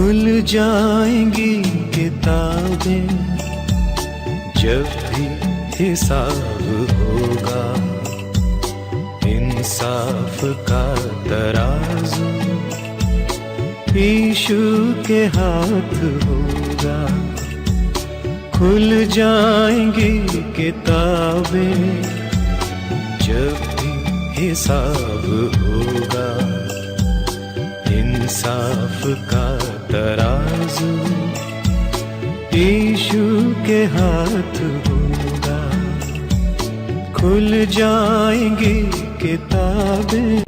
खुल जाएंगी किताबें जब भी हिसाब होगा। इंसाफ का तराजू यीशु के हाथ होगा। खुल जाएंगी किताबें जब भी हिसाब होगा। इंसाफ का तराजू यीशु के हाथ होगा। खुल जाएंगी किताबें।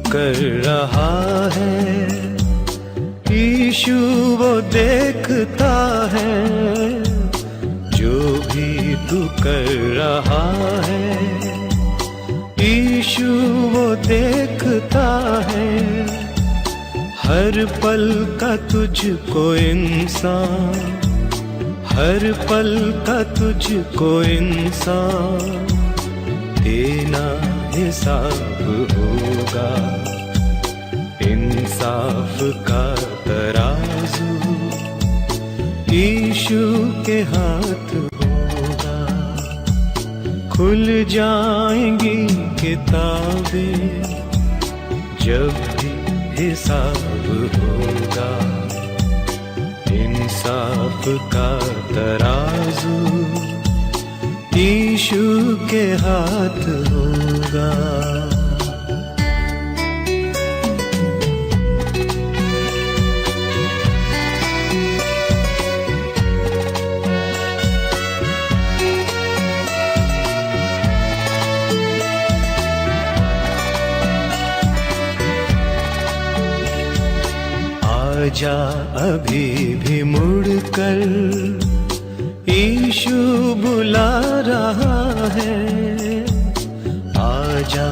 कर रहा है यीशु वो देखता है। जो भी तू कर रहा है यीशु वो देखता है। हर पल का तुझको इंसान, हर पल का तुझको इंसान देना हिसाब होगा। इंसाफ का तराजू यीशु के हाथ होगा। खुल जाएंगी किताबें जब भी हिसाब होगा। इंसाफ का तराजू यीशु के हाथ होगा। आजा अभी भी मुड़कर यीशु बुला रहा है। आजा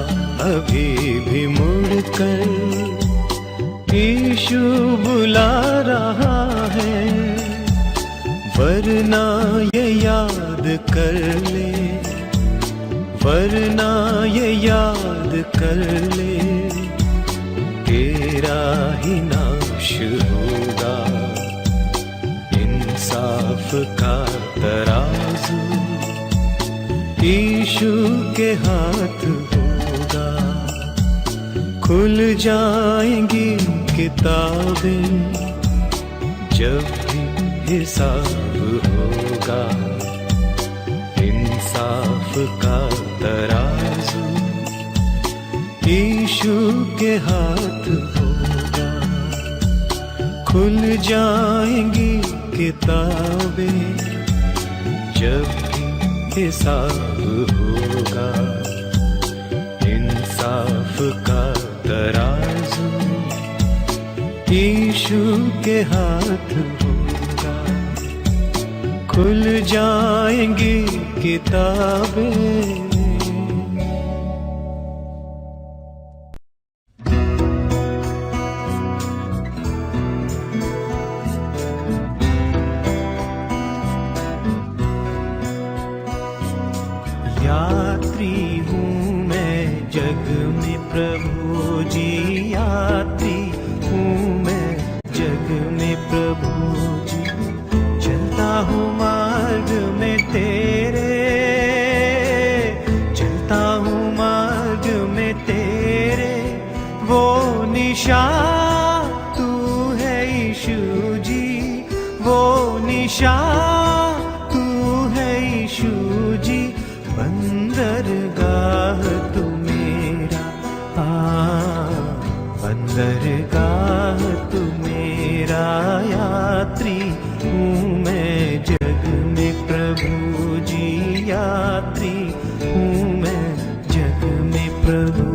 अभी भी मुड़कर यीशु बुला रहा है। वरना ये याद कर ले, वरना ये याद कर ले तेरा ही नाश होगा। इंसाफ का तराजू यीशु के हाथ होगा। खुल जाएंगी किताबें जब भी हिसाब होगा। इंसाफ का तराजू यीशु के हाथ होगा। खुल जाएंगी किताबें जब भी हिसाब होगा। इंसाफ का तराजू यीशु के हाथ होगा। खुल जाएंगी किताबें। यात्री हूँ मैं जग में प्रभु जी, यात्री हूँ मैं जग में प्रभु जी। चलता हूँ मार्ग में तेरे, चलता हूँ मार्ग में तेरे। वो निशान तू है यीशु जी, वो निशान तू है यीशु जी। बंदरगाह तू मेरा, बंदरगाह तू मेरा। यात्री हूँ मैं जग में प्रभु जी, यात्री हूँ मैं जग में प्रभु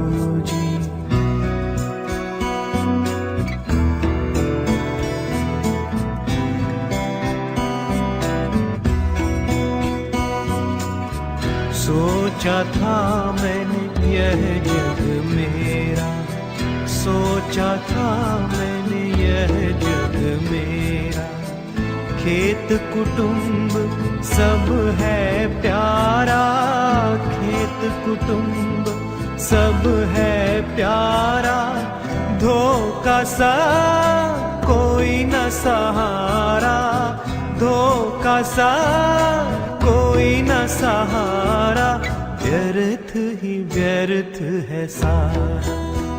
जी। सोचा था मैंने यह जग मेरा, सोचा था मैंने यह जग मेरा। खेत कुटुंब सब है प्यारा, खेत कुटुंब सब है प्यारा। धोखा सा कोई न सहारा, धोखा सा कोई न सहारा। व्यर्थ ही व्यर्थ है सारा,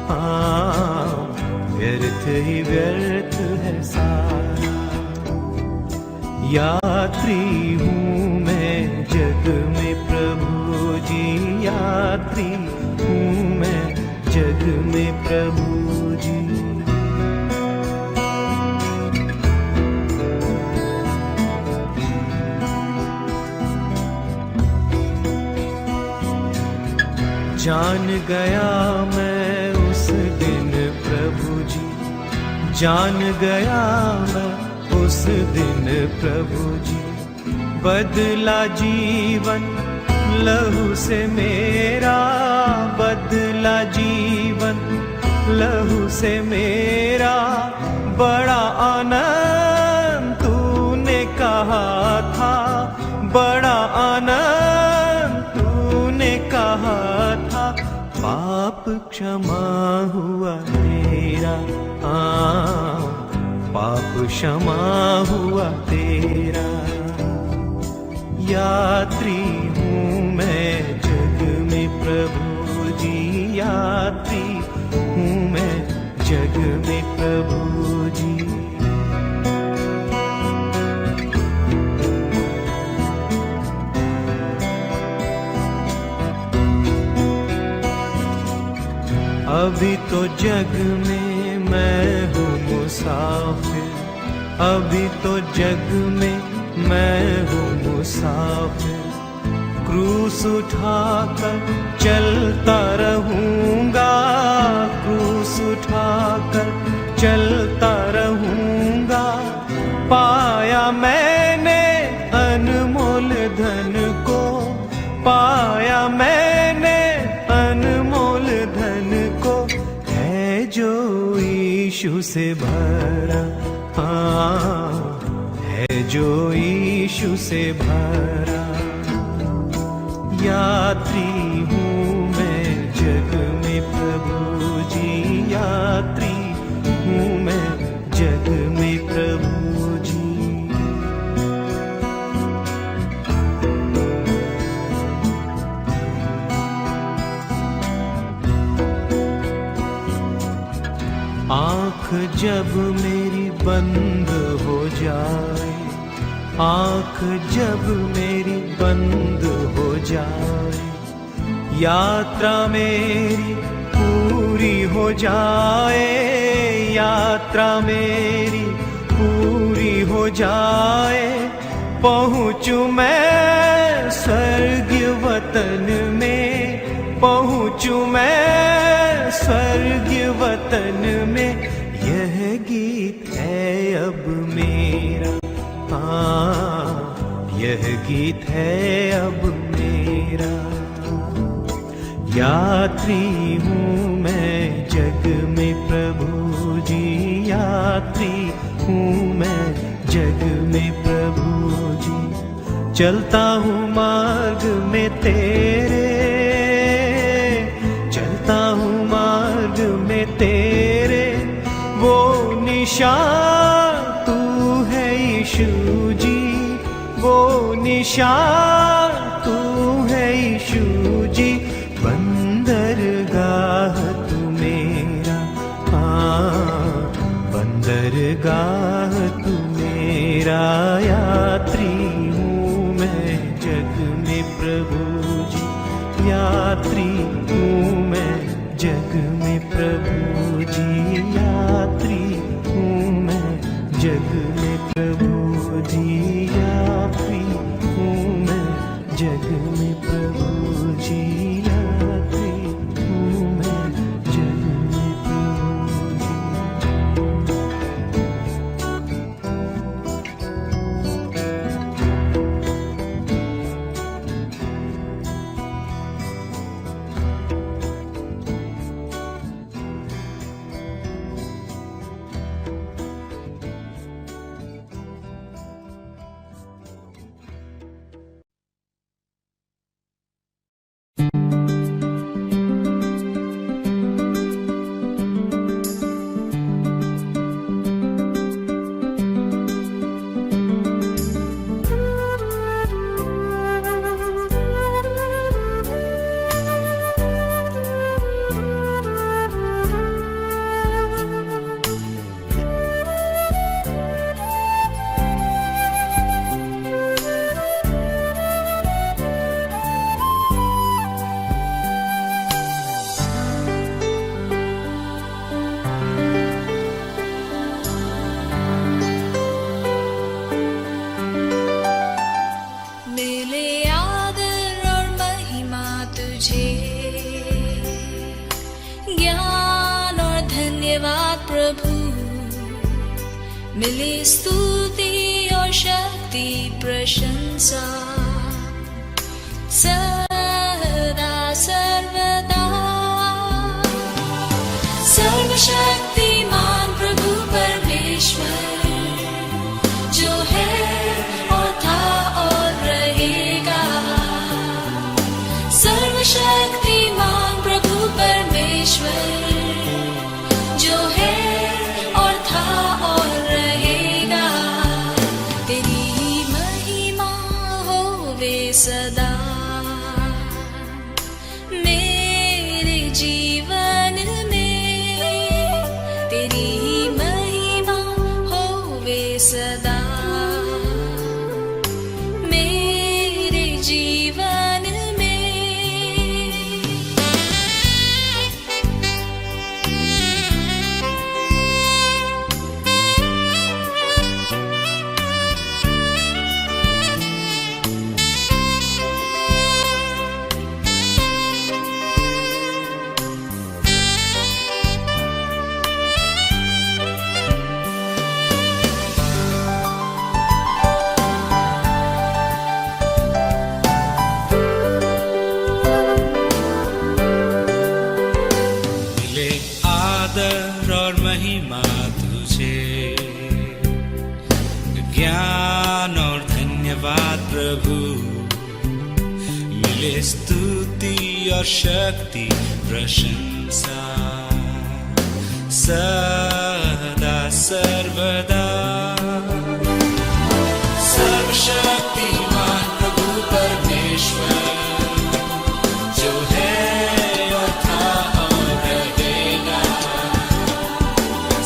हाँ व्यर्थ ही व्यर्थ है सारा। यात्री हूँ मैं जग में प्रभु जी, यात्री हूँ मैं जग में प्रभु जी। जान गया मैं उस दिन प्रभु जी, जान गया मैं उस दिन प्रभु जी। बदला जीवन लहू से मेरा, बदला जीवन लहू से मेरा। बड़ा आनंद तूने कहा था, बड़ा आनंद तूने कहा था। पाप क्षमा हुआ तेरा, पाप क्षमा हुआ तेरा। यात्री हूँ मैं जग में प्रभु जी, यात्री हूँ मैं जग में प्रभु जी। अभी तो जग में मैं हूँ मुसाफिर, अभी तो जग में मैं हूँ मुसाफिर। क्रूस उठाकर चलता रहूँगा, क्रूस उठाकर चलता रहूँगा। पाया मैंने अनमोल धन को, पाया मैंने अनमोल धन को। है जो यीशु से भरा, हाँ है जो यीशु से भरा। यात्री हूँ मैं जग में प्रभु जी, यात्री हूँ मैं जग में प्रभु जी। आँख जब मेरी बंद हो जाए, आँख जब मेरी बंद हो जाए। यात्रा मेरी पूरी हो जाए, यात्रा मेरी पूरी हो जाए। पहुँचूँ मैं स्वर्गीय वतन में, पहुँचूँ मैं स्वर्गीय वतन में। यह गीत है अब मेरा, हाँ यह गीत है अब मेरा। यात्री हूँ मैं जग में प्रभु जी, यात्री हूँ मैं जग में प्रभु जी। चलता हूँ मार्ग में तेरे, चलता हूँ मार्ग में तेरे। वो निशान तू है यीशु जी, वो निशान तू है यीशु जी। बंदरगाह तू मेरा, हाँ बंदरगाह तू मेरा। यात्री हूँ मैं जग में प्रभु जी, यात्री हूँ मैं जग में प्रभु जी। यात्री हूँ मैं जग में प्रभु जी, यात्री हूँ मैं जग में प्रभु जी। यात्री हूँ मैं जग में प्रभु जी। आदर और महिमा तुझे, ज्ञान और धन्यवाद प्रभु, मिले स्तुति और शक्ति प्रशंसा सदा सर्वदा। सर्वशक्तिमान प्रभु परमेश्वर जो है और था और रहेगा, सर्वशक्तिमान प्रभु परमेश्वर जो है और था और रहेगा। तेरी ही महिमा होवे सदा मेरे जीवन में, तेरी ही महिमा होवे सदा मेरे जीवन में। मिले आदर और महिमा तुझे, ज्ञान और धन्यवाद प्रभु, मिले स्तुति और शक्ति प्रशंसा सदा सर्वदा। सर्वशक्तिमान प्रभु परमेश्वर जो है और था और रहेगा,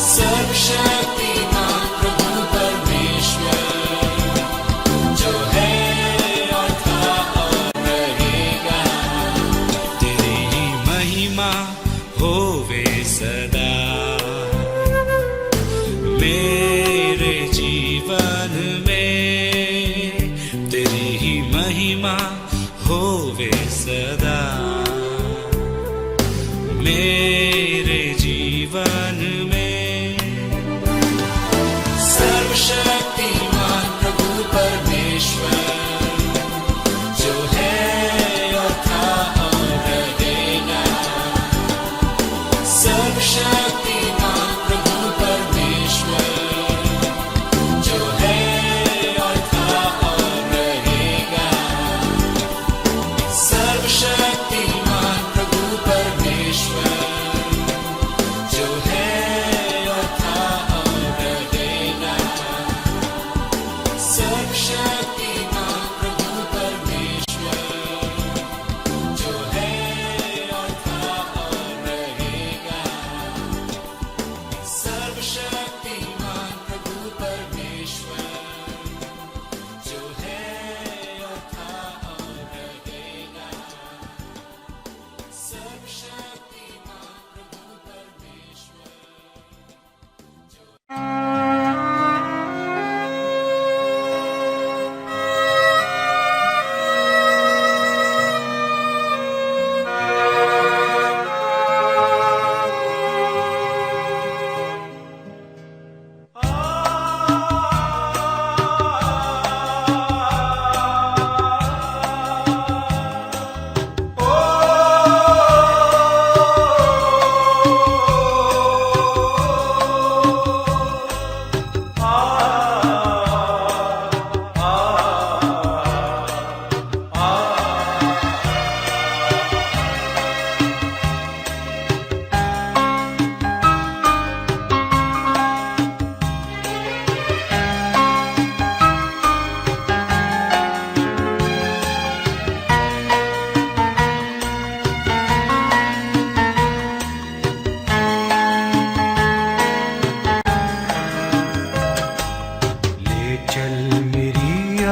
सर्वशक्तिमान प्रभु परमेश्वर जो है और था और रहेगा। तेरी ही महिमा होवे सदा मेरे जीवन में, तेरी ही महिमा होवे सदा मेरे जीवन में। सर्वशक्तिमान प्रभु परमेश्वर जो है और था और रहेगा, सर्वशक्तिमान प्रभु परमेश्वर जो है और था और रहेगा, सर्वशक्तिमान प्रभु परमेश्वर जो है और था और रहेगा, सर्वशक्तिमान प्रभु परमेश्वर जो है और था और रहेगा, सर्वशक्तिमान प्रभु परमेश्वर जो है और था और रहेगा, सर्वशक्तिमान प्रभु परमेश्वर।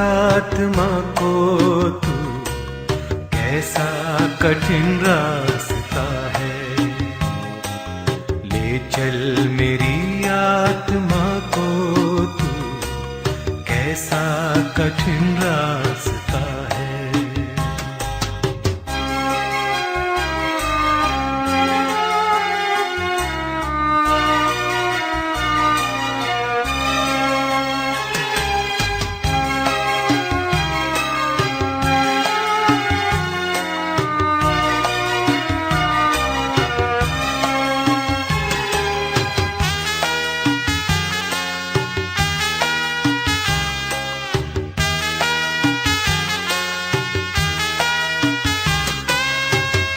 आत्मा को तू कैसा कठिन रास्ता है, ले चल मेरी आत्मा को तू कैसा कठिन रास्ता है।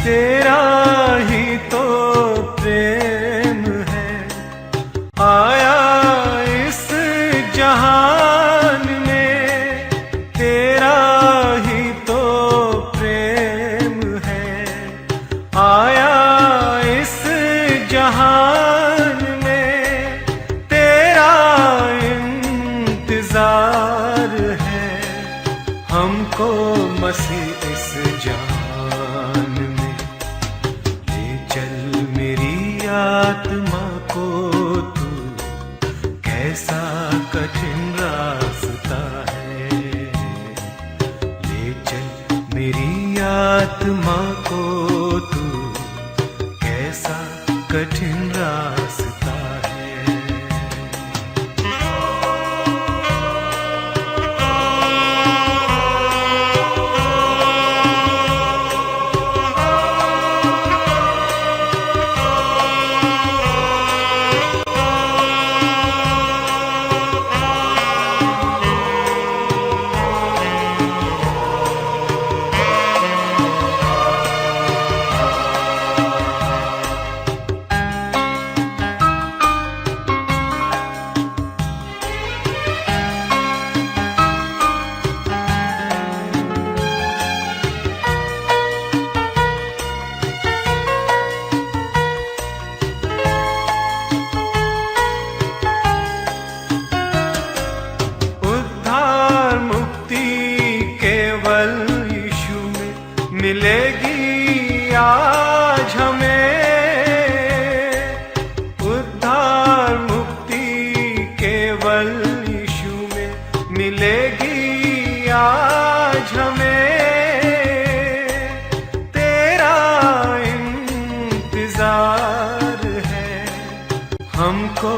तेरा ही तो प्रेम है। आया इस जहान में तेरा ही तो प्रेम है। आया इस जहान में तेरा इंतजार है। हमको मसीह इस जान में ले चल मेरी आत्मा को तू। कैसा कठिन रास्ता है, ले चल मेरी आत्मा को तू। कैसा कठिन रास्ता है। मिलेगी आज हमें उद्धार मुक्ति केवल यीशु में मिलेगी आज हमें। तेरा इंतजार है हमको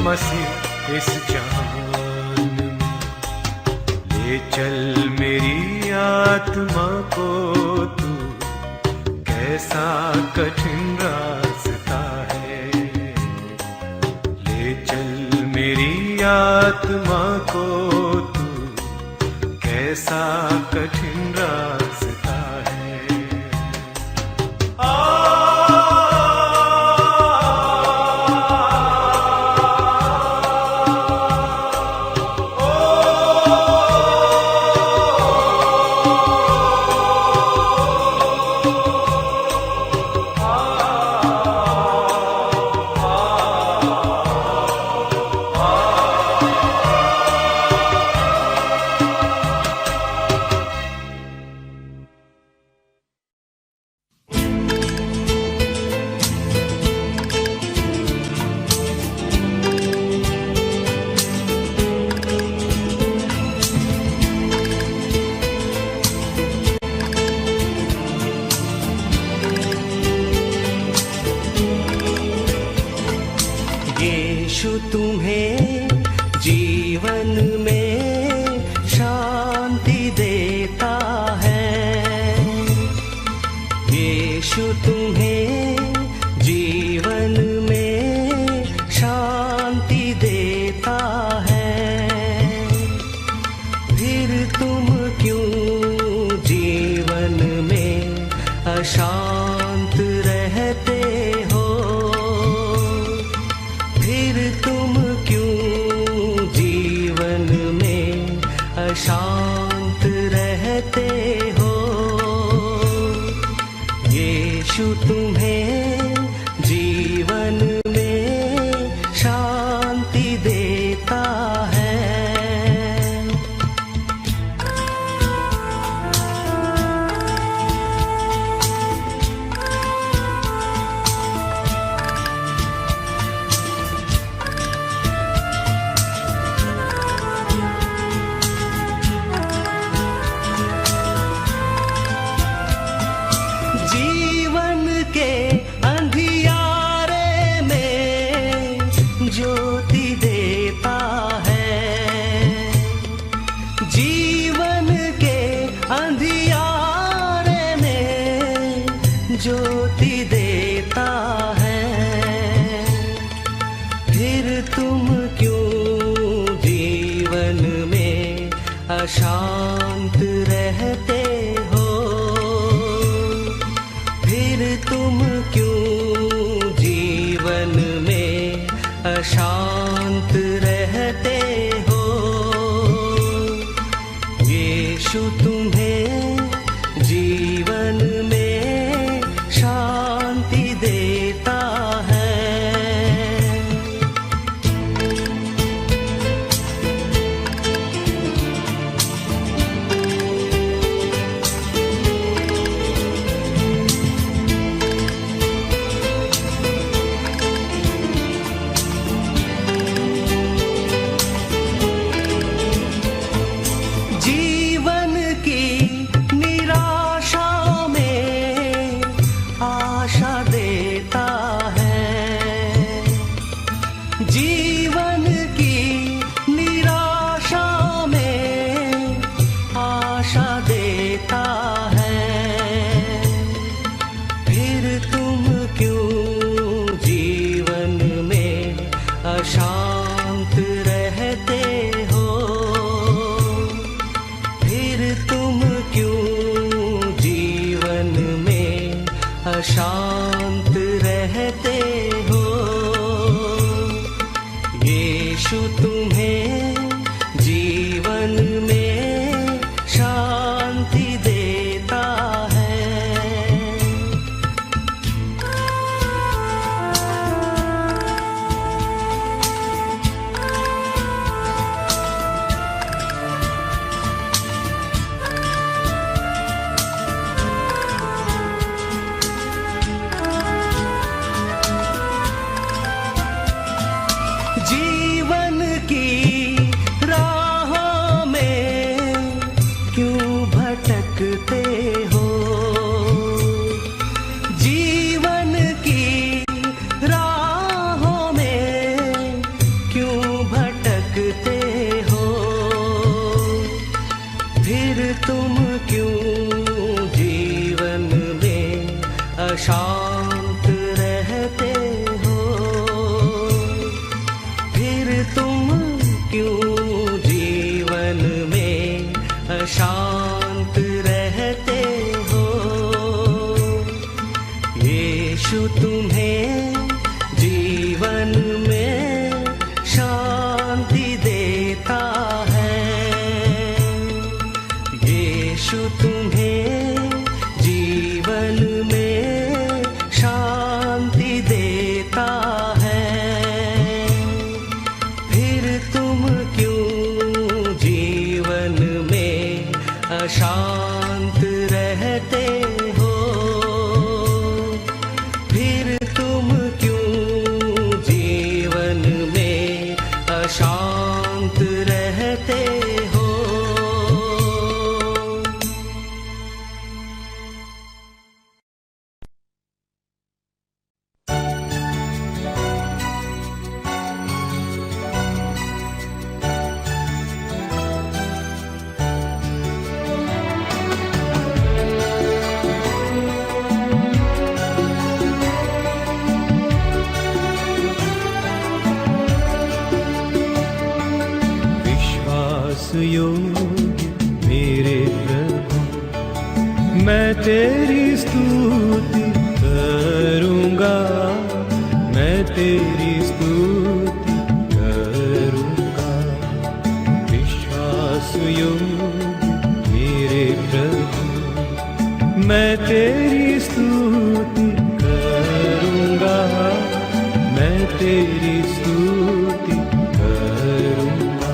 मसीह इस जान में। ले चल मेरी आत्मा को तू। कैसा कठिन रास्ता है, ले चल मेरी आत्मा को तू। कैसा कठिन रास्ता है। यीशु तुम्हें जीवन में शांति देता है। यीशु तुम्हें जीवन में शांति देता है। फिर तुम क्यों जीवन में अशांत रहते हो? फिर तुम क्यों जीवन में अशांत रहते हो? यीशु तुम्हें जीवन में शांति देता है। जीवन के अंधियारे में ज्योति देता है। जीवन के अंधियारे में ज्योति देता है। फिर तुम क्यों जीवन में अशांत रहते हो? फिर अशांत रहते हो। यीशु तुम्हें जीवन में शांति देता है। जीवन की निराशा में आशा देता है। जीवन की निराशा में आशा देता है। फिर तुम क्यों जीवन में अशांत रहते हो? फिर तुम क्यों जीवन में अशांत रहते हो? यीशु तुम्हें जीवन में शांति देता है। जीवन की राह में क्यों भटकते हो? जीवन की राहों में क्यों भटकते हो? फिर तुम क्यों जीवन में अशांत रहते हो? फिर तुम क्यों जीवन में अशांत रहते हो? यीशु तुम्हें जीवन में शांति देता है। यीशु तुम्हें जीवन में शांति देता है। फिर तुम क्यों जीवन में अशांत रहते हो? फिर तुम क्यों जीवन में अशांत रहते हो? योग्य मेरे प्रभु, मैं तेरी स्तुति करूँगा, मैं तेरी स्तुति करूँगा। विश्वास योग्य मेरे प्रभु, मैं तेरी स्तुति करूँगा, मैं तेरी स्तुति करूँगा।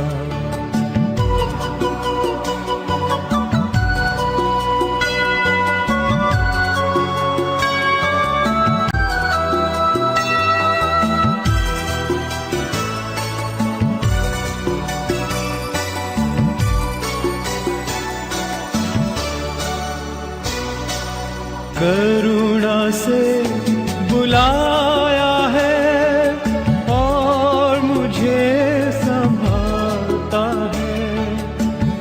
करुणा से बुलाया है और मुझे संभालता है,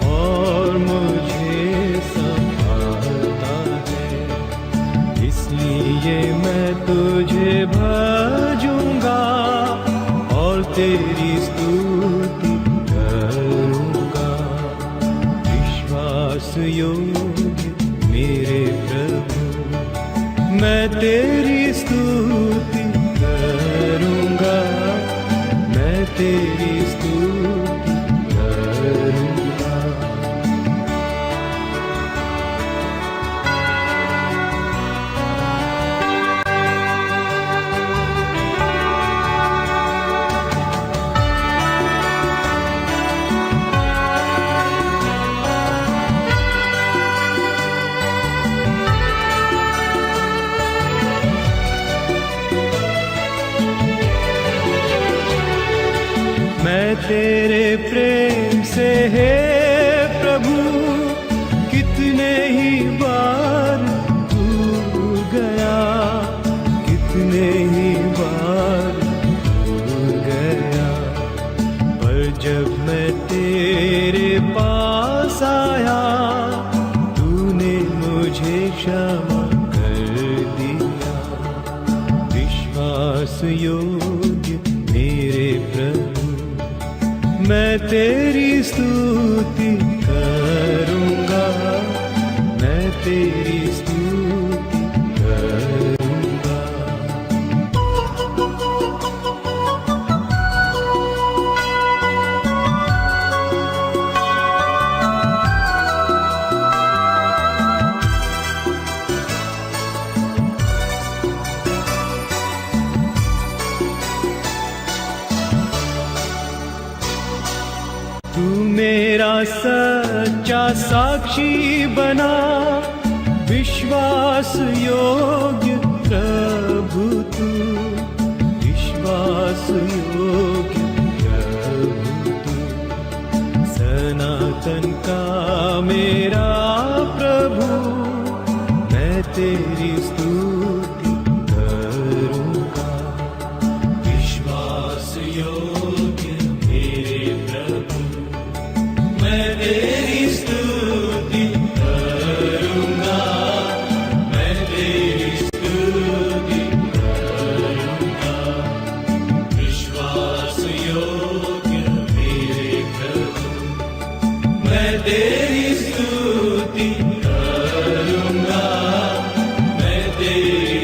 और मुझे संभालता है। इसलिए मैं तुझे भजूंगा और तेरी स्तुति करूंगा। विश्वास योग्य मेरे प्रभु, मैं तेरी स्तुति करूंगा, तेरी स्तुति करूँगा। मैं तेरे प्रेम से है प्रभु कितने ही बार भूल गया, कितने ही बार भूल गया। पर जब मैं तेरे पास आया तूने मुझे क्षमा कर दिया। विश्वास योग्य मेरे प्रभु मैं तेरी स्तुति करूँगा, मैं तेरी स्तुति करूँगा। तू मेरा सच्चा साक्षी बना, विश्वास योग्य प्रभु तू, विश्वास योग्य प्रभु तू। सनातन का मेरा प्रभु मैं तेरी स्तुति करूँगा। विश्वास योग्य मेरे प्रभु मैं तेरी स्तुति करूँगा, मैं तेरी स्तुति करूँगा। विश्वास योग्य मेरे प्रभु मैं तेरी स्तुति करूँगा, मैं तेरी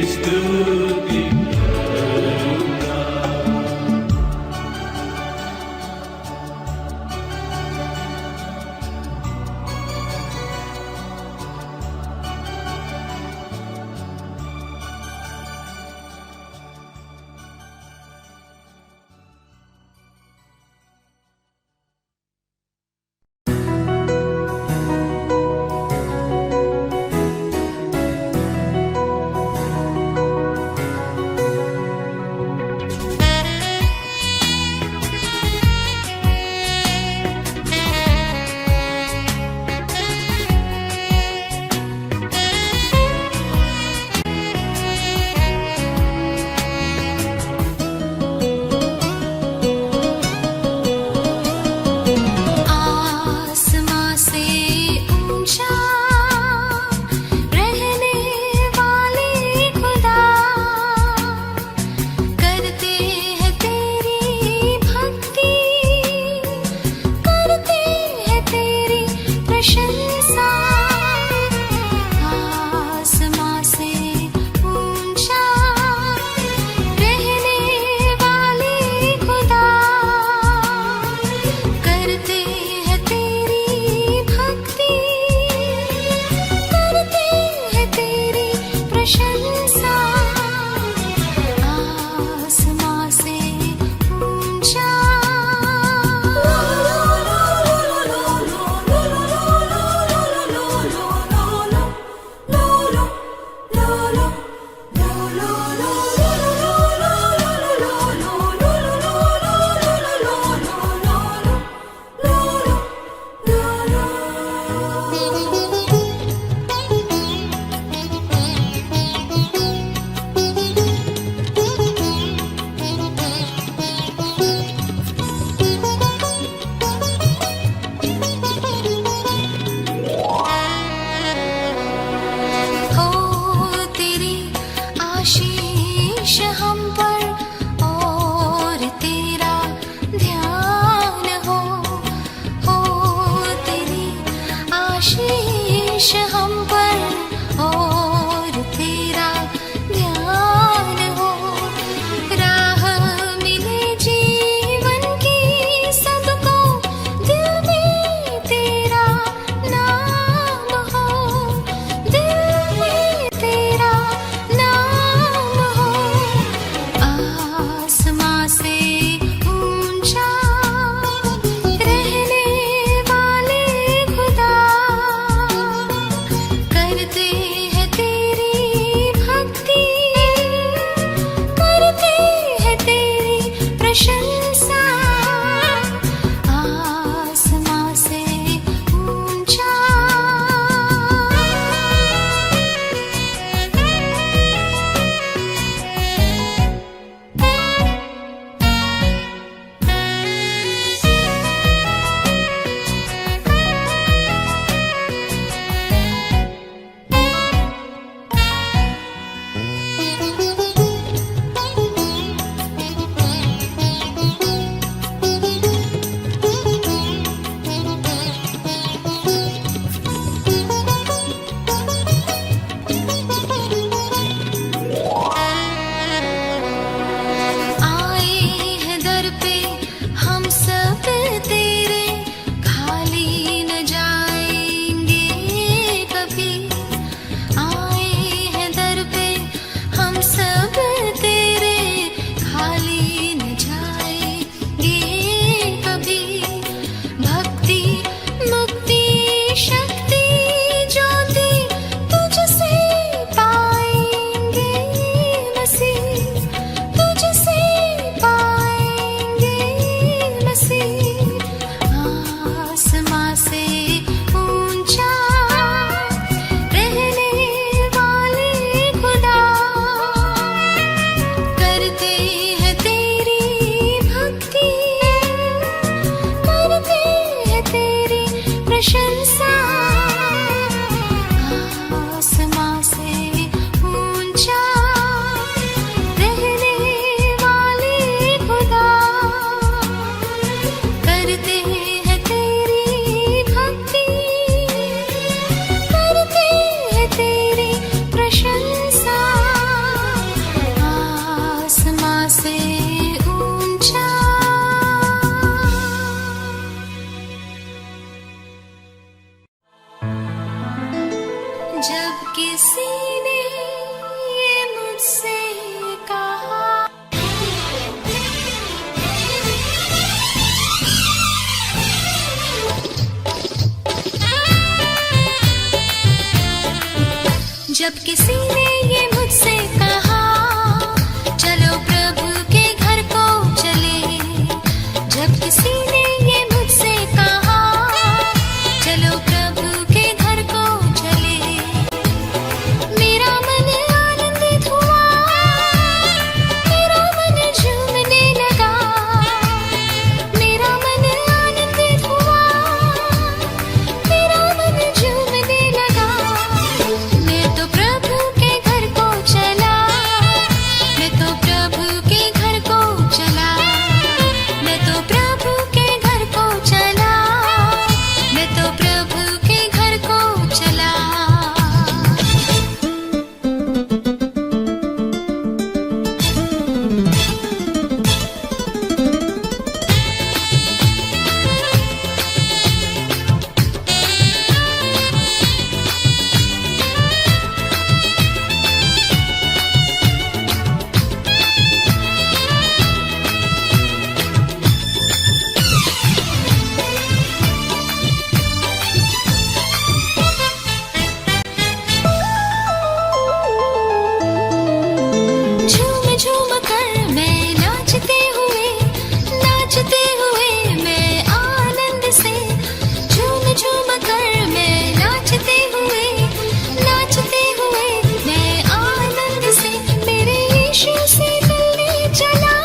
किसी ने ये मुझसे कहा। जब किसी ने ये मुझसे कहा चलो प्रभु के घर को चले, जब किसी ने ये मुझसे कहा चलो प्रभु के घर को चले, मेरा मन आनंदित हुआ, मेरा मन झूमने लगा, मेरा मन आनंदित हुआ, मेरा मन झूमने लगा। मैं तो प्रभु के घर को चला, मैं तो प्रभु के घर को चला, मैं तो प्रभु के घर को चला, मैं तो प्रभु के घर को चला। झूम झूम कर मैं नाचते हुए मैं आनंद से, झूम झूम कर मैं नाचते हुए मैं आनंद से, मेरे यीशु से मिलने चला,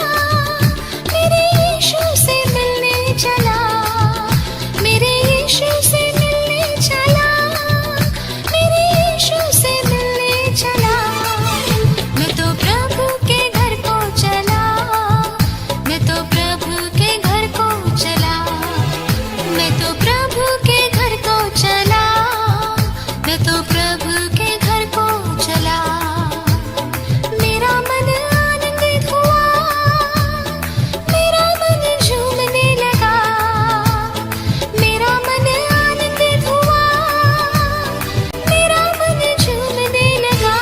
मेरे यीशु से मिलने चला, मेरे यीशु से मिलने चला, मेरे यीशु से मिलने चला। मैं तो प्रभु के घर को चला, मैं तो प्रभु के घर को चला, मैं तो प्रभु के घर को चला, मैं तो प्रभु के घर को चला। मेरा मन आनंदित हुआ, मेरा मन झूमने लगा, मेरा मन आनंदित हुआ, मेरा मन झूमने लगा।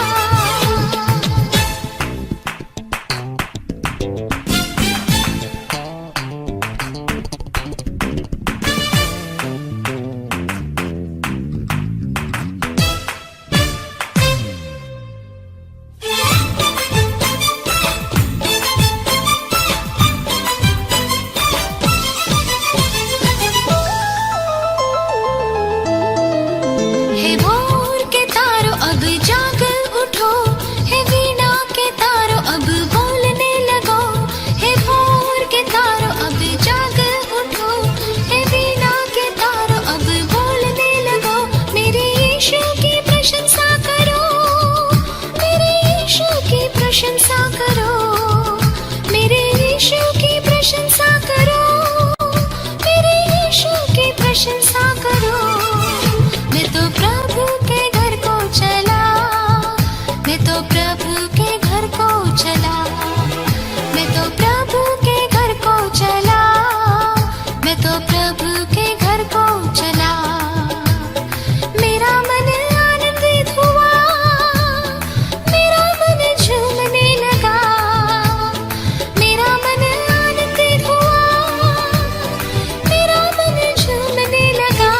हे भोर के तारों अब जाग उठो, हे वीणा के तारों अब बोलने लगो, हे भोर के तारों अब जाग उठो, हे वीणा के तारों अब बोलने लगो, मेरे यीशु की प्रशंसा करो, मेरे यीशु की प्रशंसा करो, मेरे यीशु की प्रशंसा करो, मेरे यीशु की प्रशंसा करो। मैं तो प्रभु के घर को चला, मैं तो प्रभु के घर को चला, मैं तो प्रभु के घर को चला, मैं तो प्रभु के घर को चला। मेरा मन आनंदित हुआ, मेरा मन झूमने लगा, मेरा मन आनंदित हुआ, मेरा मन झूमने लगा।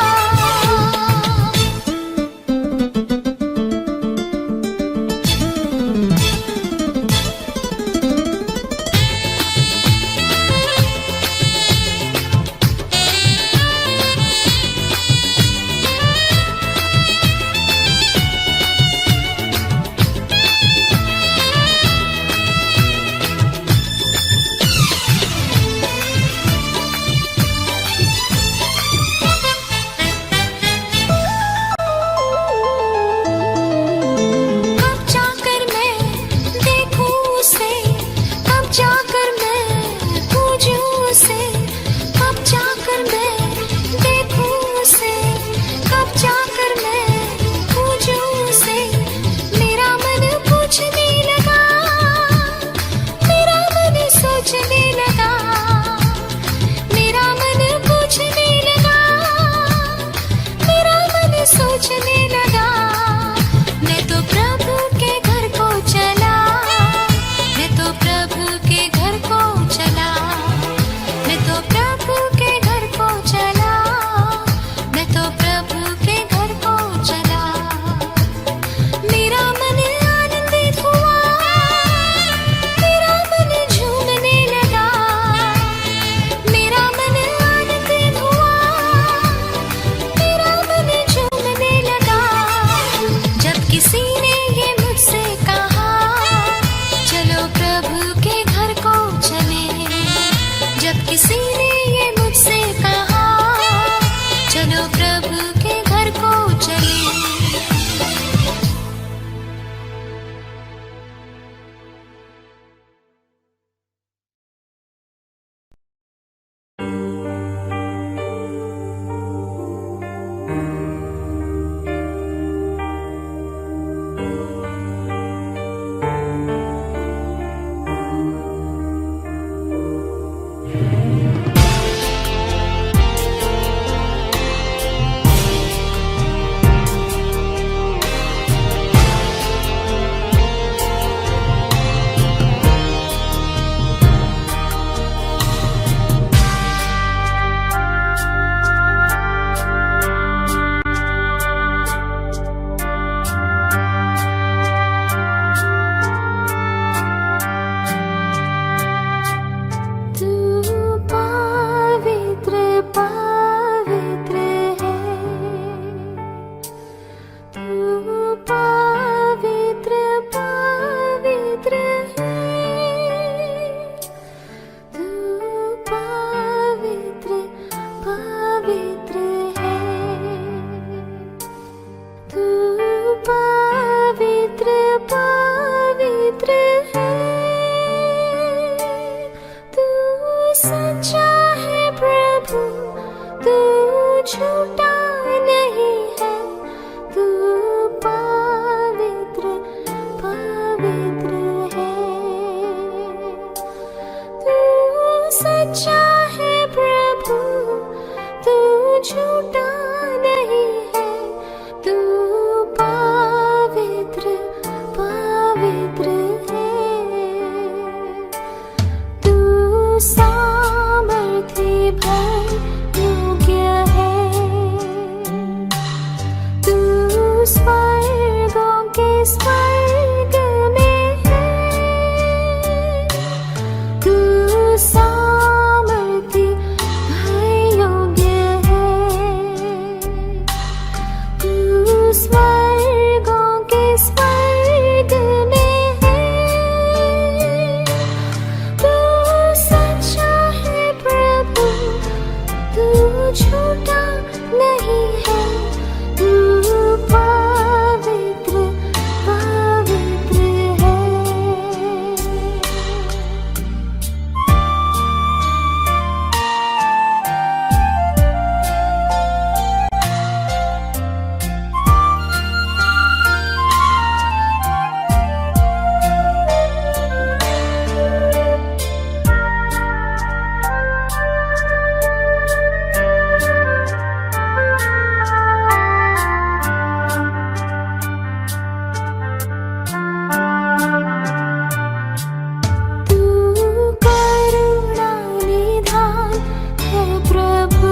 स्वर्ग में है, तू सामर्थी भय योग्य है, तू स्वर्गों के स्वर्ग में है, तू सच्चा है प्रभु, तू झूठा नहीं है, तू पवित्र पवित्र है। तू करुणा निधान है प्रभु,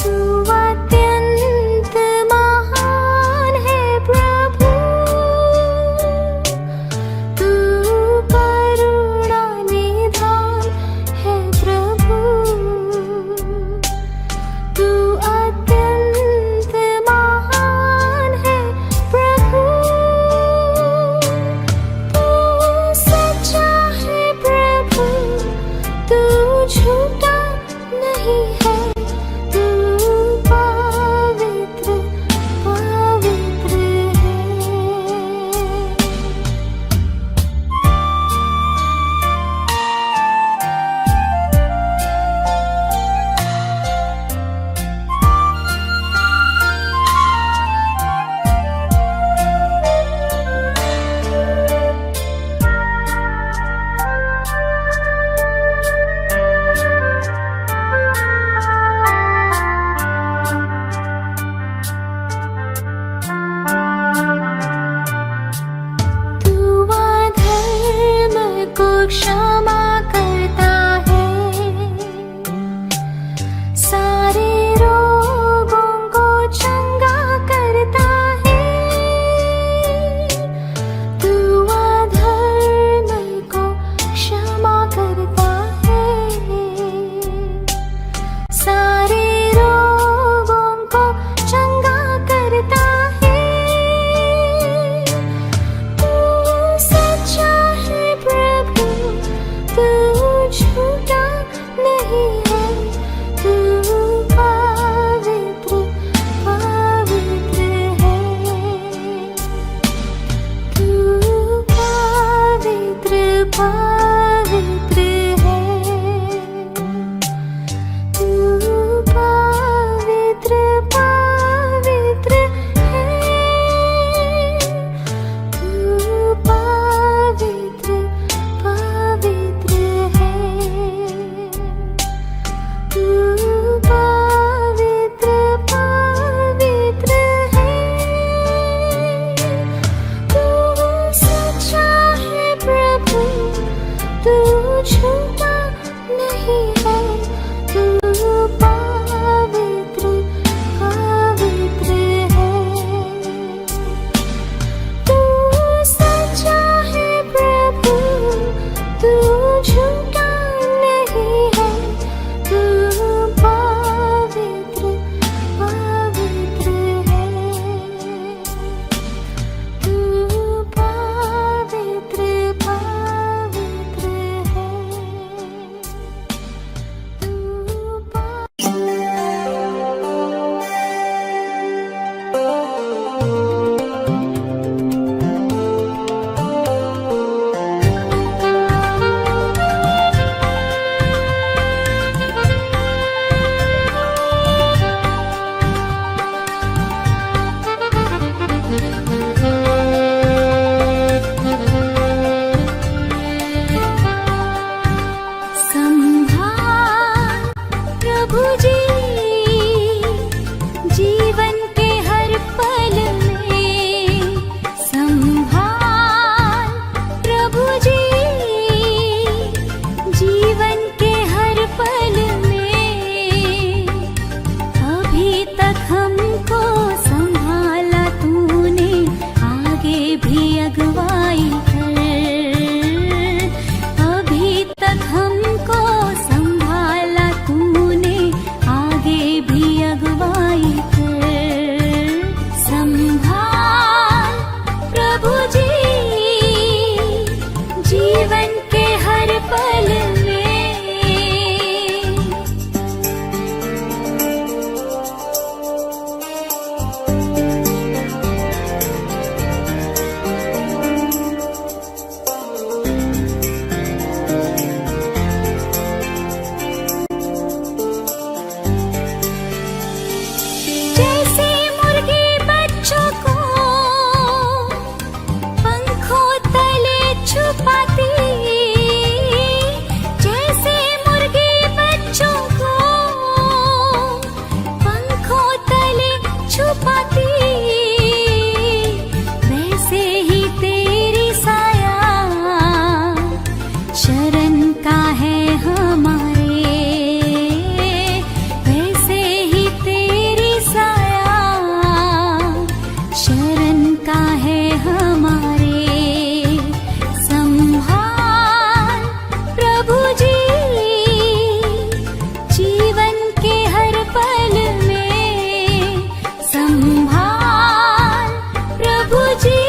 तू अत्यंत महान है प्रभु, तू करुणा निधान है प्रभु, तू अत्यंत महान है प्रभु, तू सच्चा है प्रभु, तू झूठा नहीं है, तू पवित्र पवित्र है। तू अधर्म को क्षमा करता है, सारे रोगों को चंगा करता है, तू अधर्म को क्षमा करता है, सारे रोगों को चंगा करता है, तू सच्चा है प्रभु, का है हमारे, संभाल प्रभु जी जीवन के हर पल में, संभाल प्रभु जी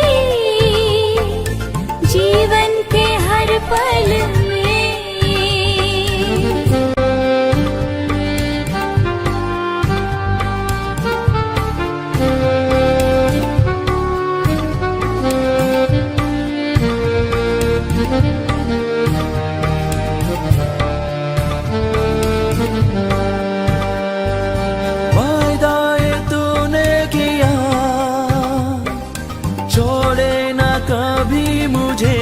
जीवन के हर पल में। वायदाए तूने किया, छोड़े ना कभी मुझे।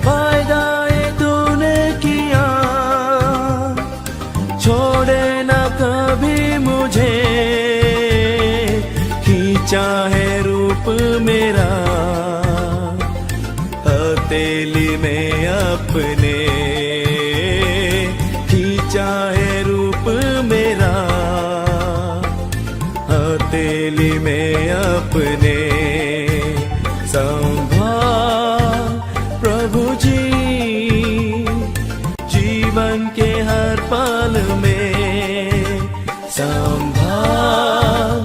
वायदाए तूने किया, छोड़े ना कभी मुझे। खींचा है रूप मेरा हथेली में अपने, खींचा है रूप मेरा हथेली में अपने। संभाल प्रभु जी जीवन के हर पल में, संभाल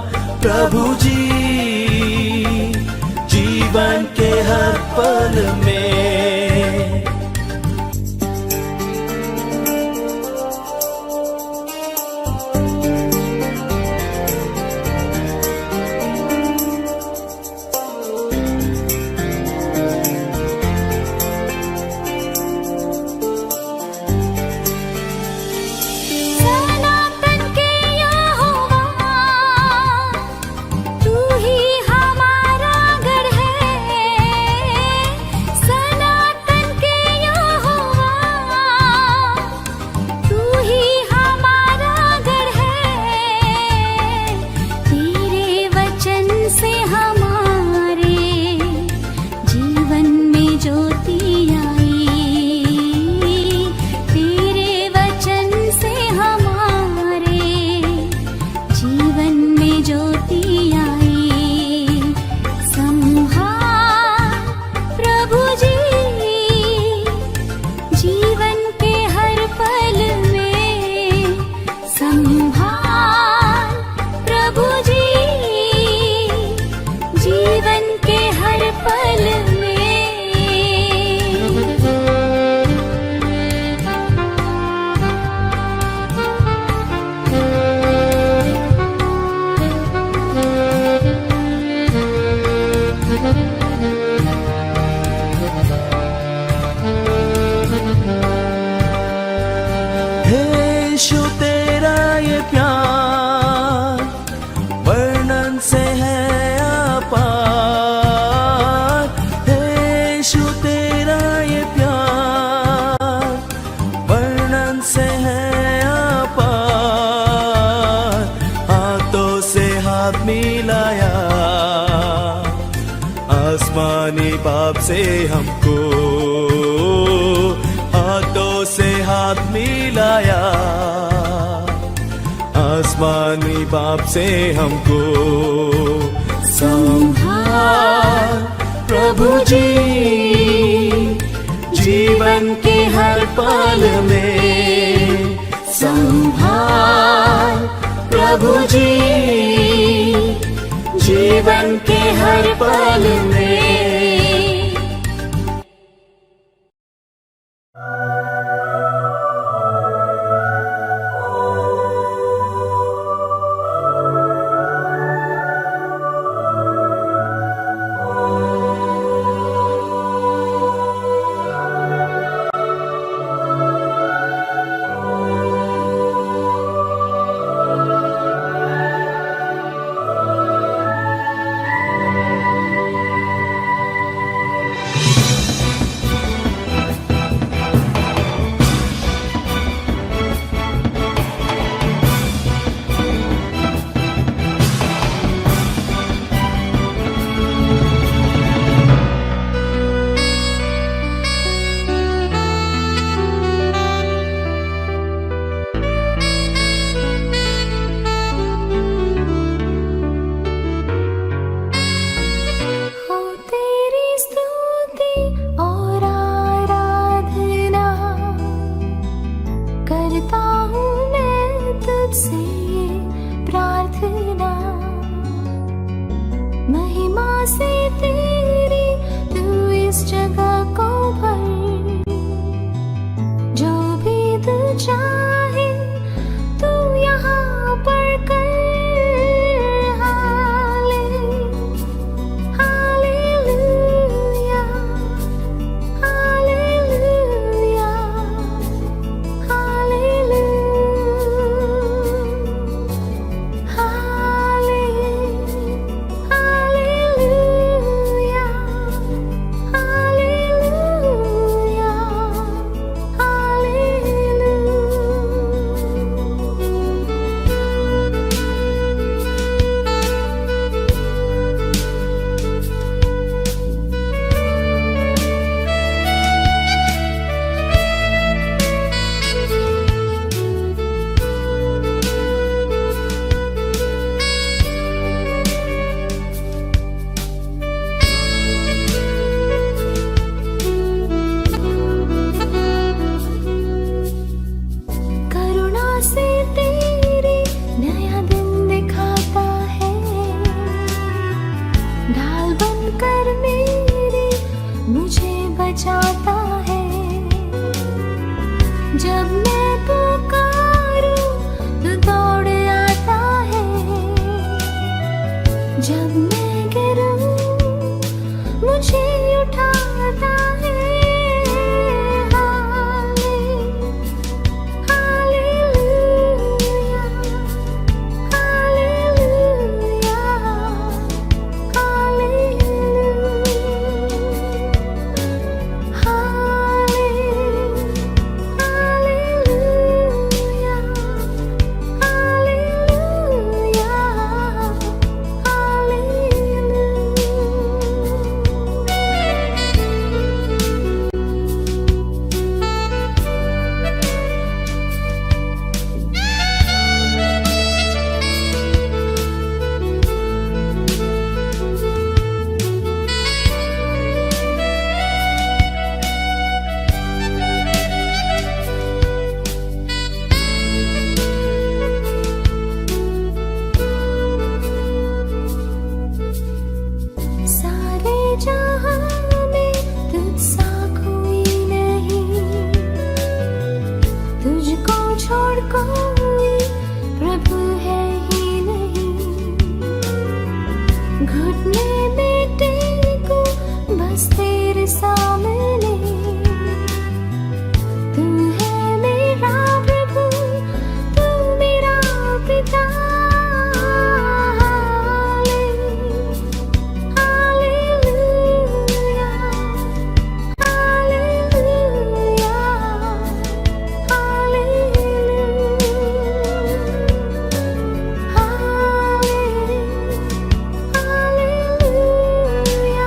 प्रभु जी जीवन के हर पल में। सनातन के यहोवा तू ही हमारा गढ़ है, सनातन के यहोवा तू ही हमारा गढ़ है। तेरे वचन से हमारे जीवन में ज्योति आई, तेरे वचन से हमारे जीवन में ज्योति आई। संभाल प्रभु जी जीवन के हर पल में, संभाल प्रभु जी जीवन के हर पल में। हे यीशु तेरा ये प्यार वर्णन से है अपार। हे यीशु तेरा ये प्यार वर्णन से है अपार। हाथों से हाथ मिलाया आसमानी बाप से हमको, हाथों से हाथ मिलाया आसमानी बाप से हमको। संभाल प्रभु जी जीवन के हर पल में, संभाल प्रभु जी जीवन के हर पल में। से तेरी तू इस जगह को भर, जो भी तू चाहे तू यहाँ पर कर। Hallelujah, hallelujah, hallelujah, hallelujah, hallelujah, करुणा से तेरी नया दिन दिखाता है, ढाल बनकर मेरी मुझे बचाता है। जब मैं पुकारूं तो दौड़ आता है, जब मैं गिरूं मुझे उठाता है। Hallelujah, hallelujah, hallelujah, hallelujah, hallelujah, सारे जहां में तुझसा कोई नहीं, तुझको छोड़ कोई प्रभु है ही नहीं। घुटने में टेको बस तेरे सामने, तू है मेरा प्रभु, तू मेरा पिता। Hallelujah, hallelujah, hallelujah, hallelujah,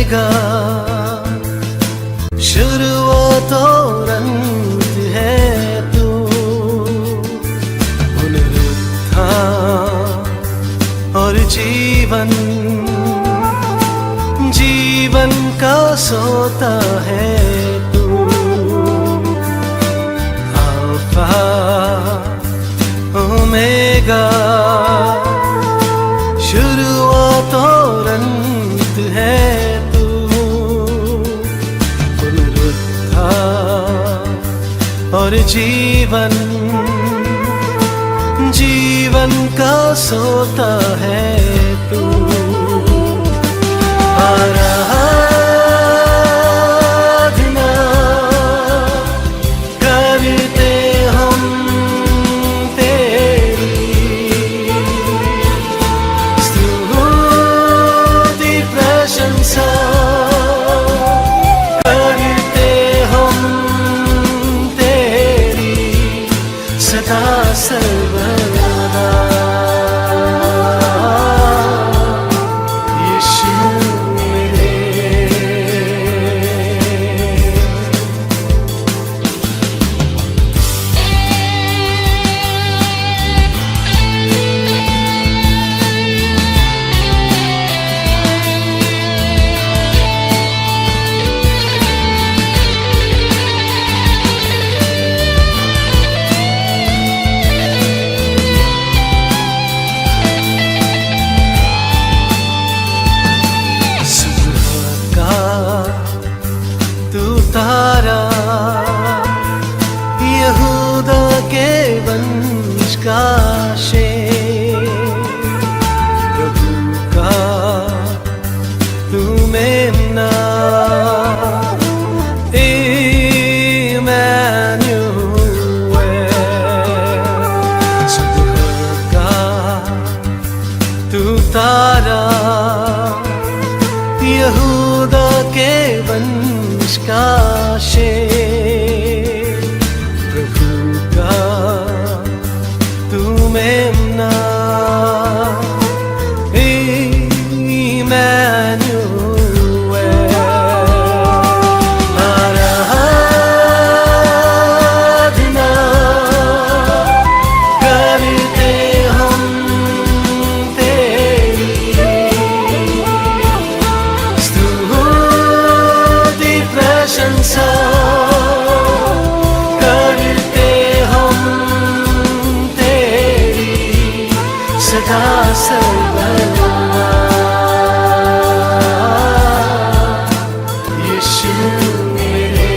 omega, शुरुआत और अंत है तू, पुनरुत्थान और जीवन, जीवन का सोता है तू, अल्फा ओमेगा, शुरुआत और अंत है तू, पुनरुत्थान और जीवन, जीवन का सोता है तू। आराधना करते हम तेरी, स्तुति प्रशंसा करते हम तेरी, सदा सर्वदा। तारा यहूदा के वंश का शेर, प्रभु का तू मेमना, इम्मानुएल, सुबह का तू तारा यहूदा के वंश का शेर, प्रभु का तू मेमना, इम्मानुएल। आराधना करते हम तेरी, स्तुति प्रशंसा करते हम तेरी, सदा सर्वदा। यीशु मेरे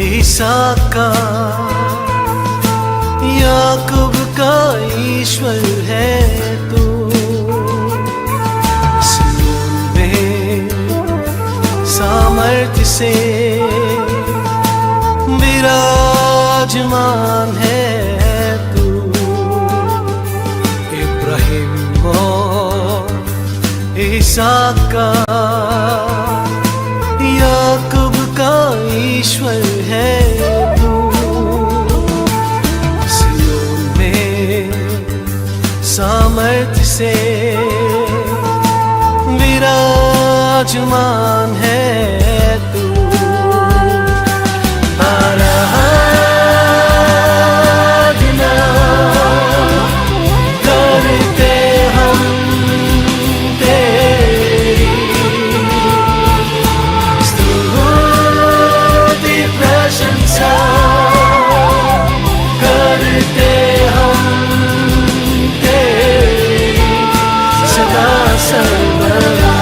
इसहाक का, याकूब का ईश्वर है तू, सियोन में सामर्थ्य से विराजमान है तू, इब्राहिम और इसहाक का, याकूब का ईश्वर है तू, सियोन में सामर्थ्य से विराजमान है तू। आराधना करते हम तेरी, स्तुति प्रशंसा करते हम तेरी, सदा सर्वदा।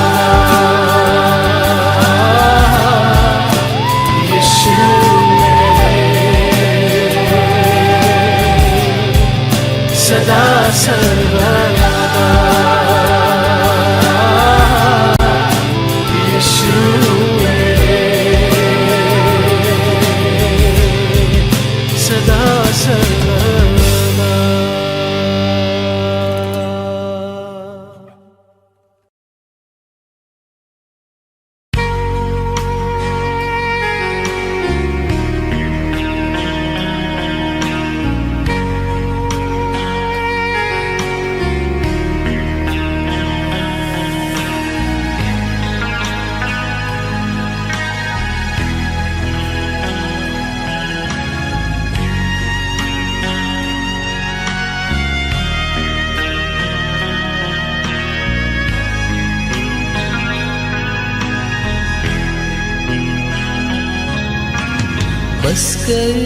बस कर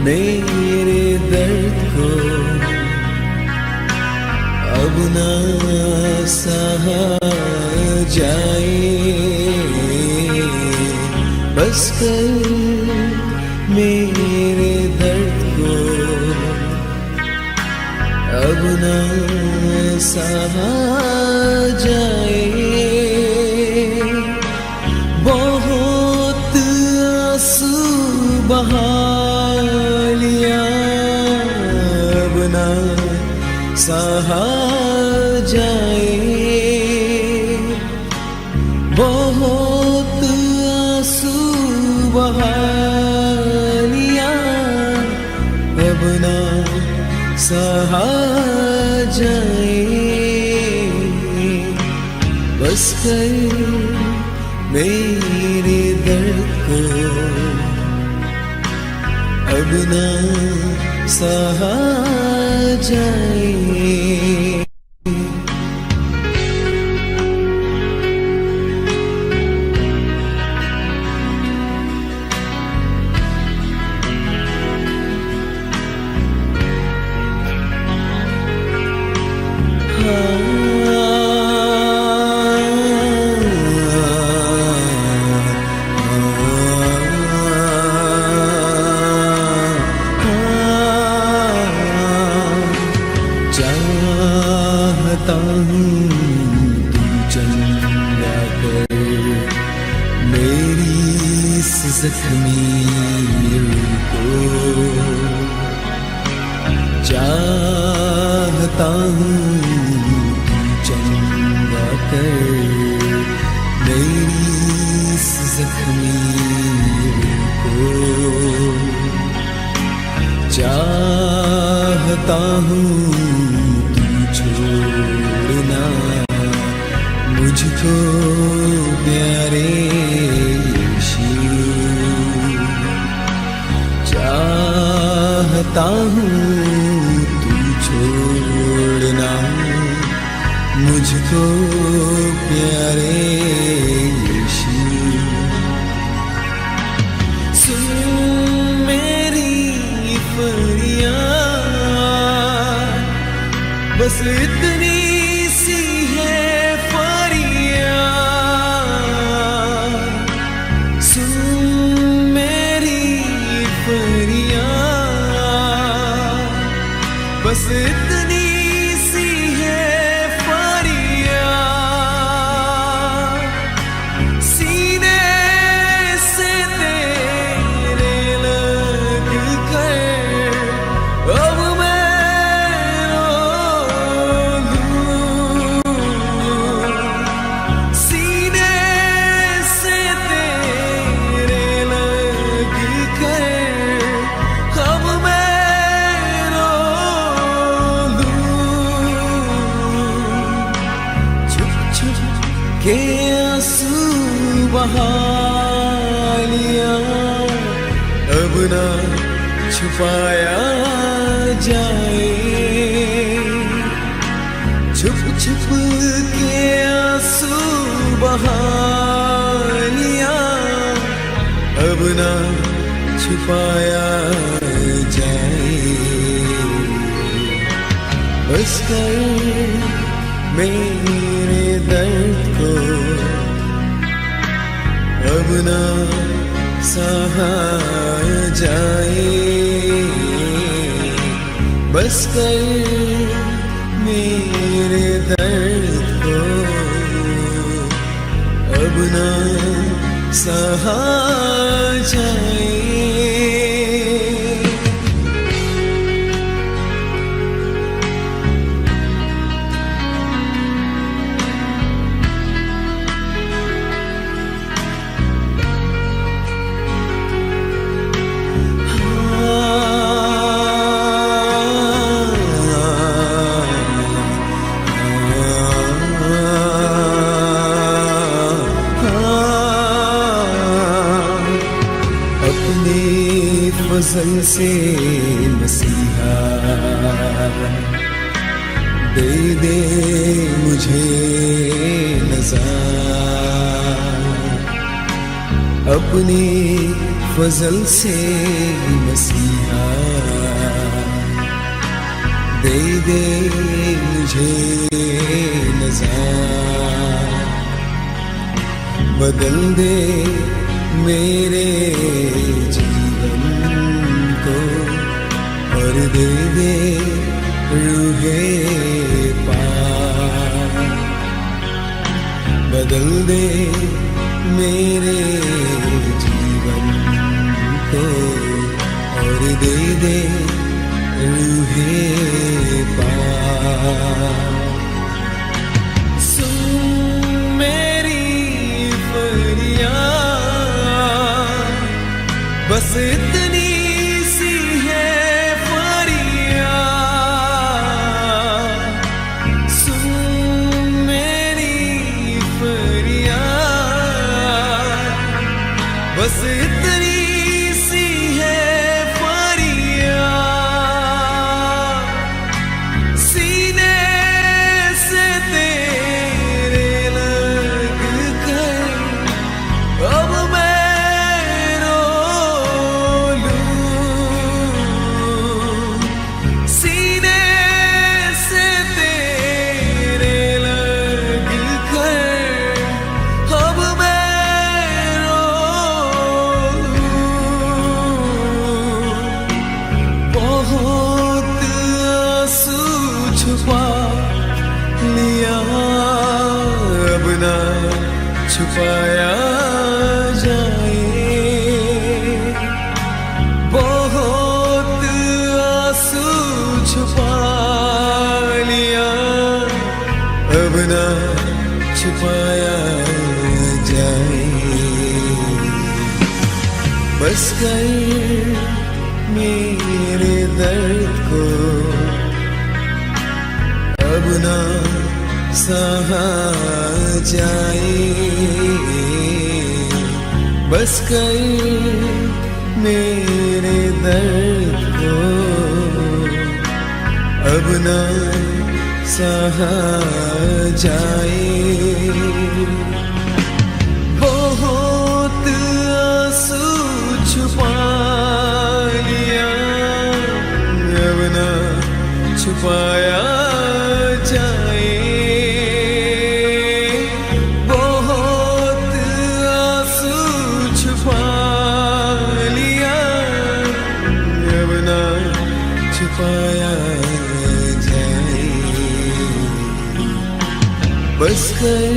मेरे दर्द को अब ना सहा जाए, बस कर मेरे दर्द को अब ना सहा जाए। बहुत आंसू बहा लिया अब ना सहा जाए, बहुत आंसू बहा लिया अब ना सहा जाए। बस कर मेरे दर्द को अब ना सहा जाए। चाहता हूँ तू चंदा कर मेरी इस जख्मी को, चाहता हूँ तू चंदा कर मेरी इस जख्मी को, चाहता हूँ छोड़ना मुझको प्यारे यीशु, चाहता हूँ तू छोड़ना मुझको प्यारे यीशु। सुन मेरी फरियाद, बस इतनी सी है फरियाद, सुन मेरी फरियाद, बस इतनी सी है फरियाद। सीने से तेरे लग कर अब के आंसू बहा लिया अब ना छुपाया जाए, छुप छुप के आंसू बहा लिया अब ना छुपाया जाए। बस कर मेरे दर्द को अब ना सहा जाए, बस कर मेरे दर्द को अब ना सहा जाए। फजल से मसीहा दे दे मुझे नज़ार, अपने फजल से मसीहा दे दे मुझे नज़ार, बदल दे मेरे जीवन को और दे दे रूहे पाक, बदल दे मेरे जीवन को और दे दे रूहे पाक। सुन मेरी फरियाद, बस इतनी सी है फरियाद। सुन मेरी फरियाद, बस इतनी सी है फरियाद। सीने से तेरे लग कर अब मैं रो लूं, सीने से तेरे लग कर अब मैं रो लूं। बहुत आंसू छुपा लिया, अब ना छुपाया जाए। बहुत आंसू छुपा लिया, अब ना छुपाया जाए। बस कर मेरे दर्द को अब ना सहा जाए। बस कर मेरे दर्द को अब ना सहा जाए। बहुत आंसू छुपा लिया, अब ना छुपाया जाए। बहुत आंसू छुपा लिया, अब ना छुपाया जाए। बस कर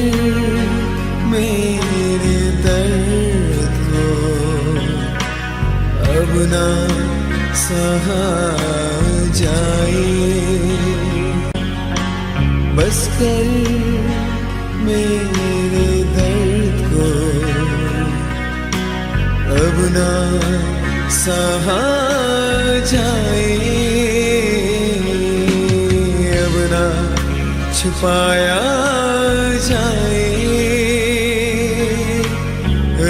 मेरे दर्द को अब ना सहा जाए। बस कर मेरे दर्द को अब ना सहा जाए। अब ना छुपाया जाए,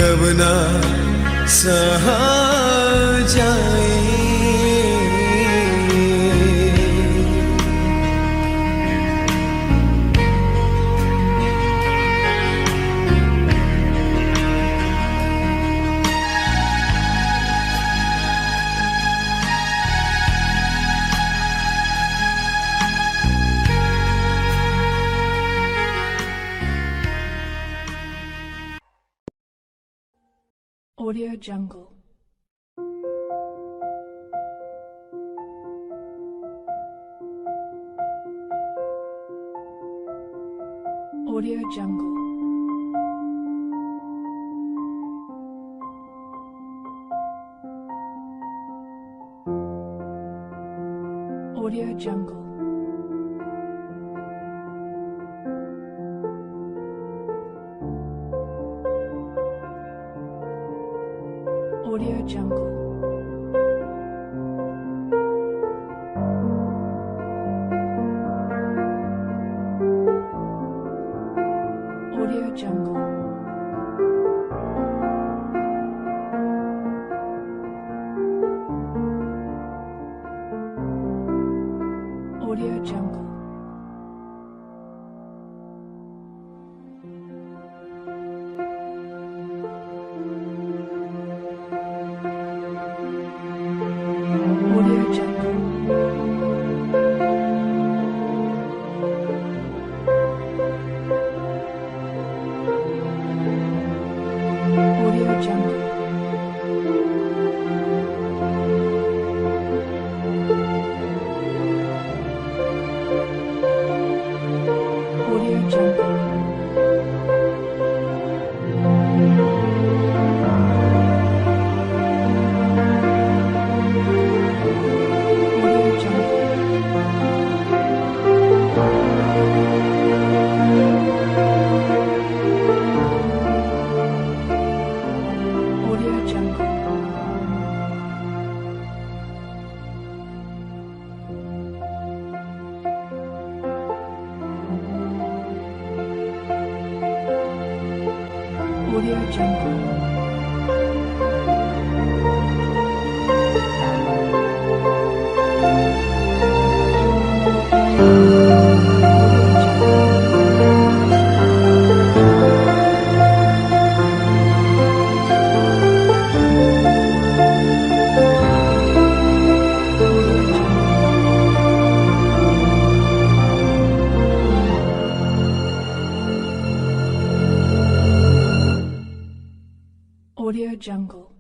अब ना सहा जाए। Audio Jungle. Audio Jungle. Audio Jungle. Audio Jungle. Audio Jungle. Audio Jungle. Jungle. Audio Jungle. Audio Jungle. Audio Jungle. Audio Jungle. Audio Jungle.